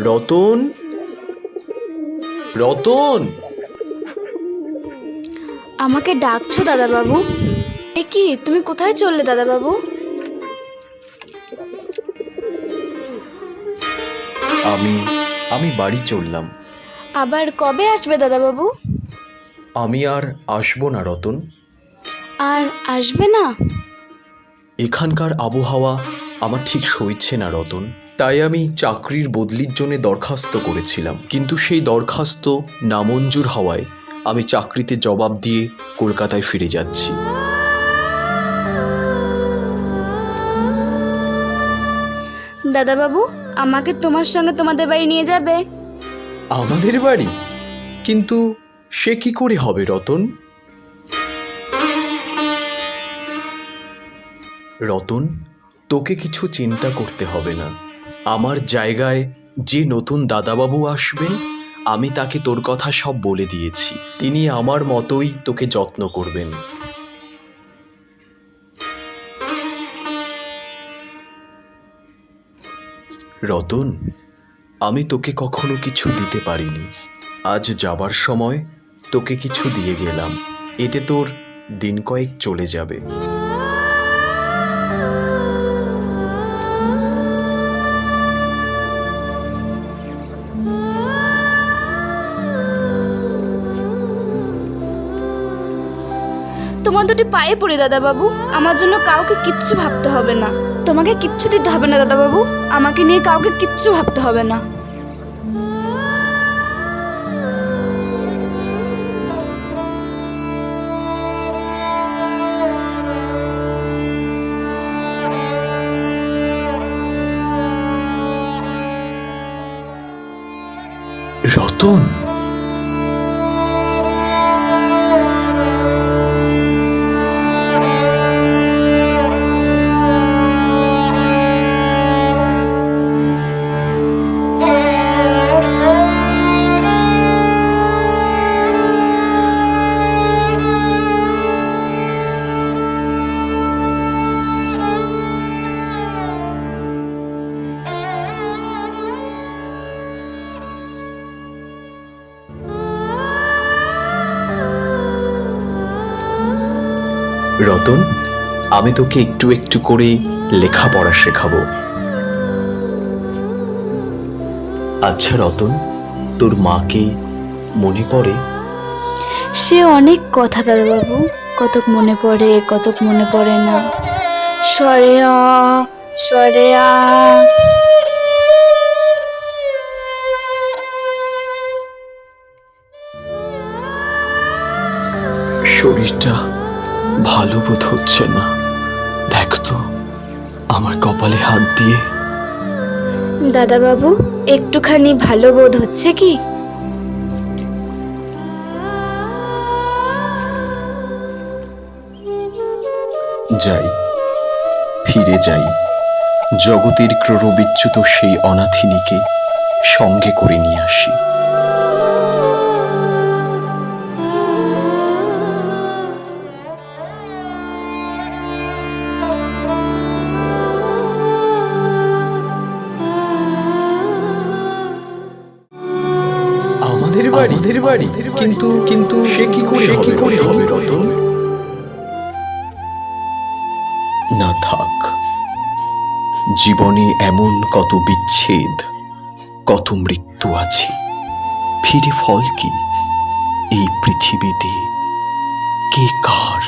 রতন, রতন। আমাকে ডাকছো দাদাবাবু? এ কি, তুমি কোথায় চললে দাদাবাবু? আমি বাড়ি চললাম। আবার কবে আসবে দাদাবাবু? আমি আর আসবো না রতন। আর আসবে না? এখানকার আবহাওয়া আমার ঠিক সইছে না রতন। তাই আমি চাকরির বদলির জন্য দরখাস্ত করেছিলাম, কিন্তু সেই দরখাস্ত নামঞ্জুর হওয়ায় আমি চাকরিতে জবাব দিয়ে কলকাতায় ফিরে যাচ্ছি। দাদাবাবু, আমাকে তোমার সঙ্গে তোমাদের বাড়ি নিয়ে যাবে? আমাদের বাড়ি? কিন্তু সে কি করে হবে রতন? রতন, তোকে কিছু চিন্তা করতে হবে না। আমার জায়গায় যে নতুন দাদাবাবু আসবেন, আমি তাকে তোর কথা সব বলে দিয়েছি। তিনি আমার মতোই তোকে যত্ন করবেন। রতন, আমি তোকে কখনো কিছু দিতে পারিনি। আজ যাবার সময় তোকে কিছু দিয়ে গেলাম। এতে তোর দিন কয়েক চলে যাবে। তোমার দুটি পায়ে পড়ি দাদাবাবু, আমার জন্য কাউকে কিচ্ছু ভাবতে হবে না। তোমাকে কিচ্ছু দিতে হবে না দাদাবাবু, আমাকে নিয়ে কাউকে কিচ্ছু ভাবতে হবে না। রতন, রতন, আমি তোকে একটু একটু করে লেখাপড়া শেখাবো। আচ্ছা রতন, তোর মাকে মনে পড়ে? সে অনেক কথা দাদাবাবু, কতক মনে পড়ে, কতক মনে পড়ে না। সরে আ, সরে আ। শরীরটা ভালো বোধ হচ্ছে না। দেখ তো আমার কপালে হাত দিয়ে। দাদাবাবু, একটুখানি ভালো বোধ হচ্ছে কি? যাই, ফিরে যাই, জগতের ক্রোড়বিচ্যুত সেই অনাথিনীকে সঙ্গে করে নিয়ে আসি। আমাদের বাড়ি? কিন্তু কিন্তু সে কি করে হবে রতন? না থাক, জীবনে এমন কত বিচ্ছেদ, কত মৃত্যু আছে, ফিরে ফল কি? এই পৃথিবীতে কে কার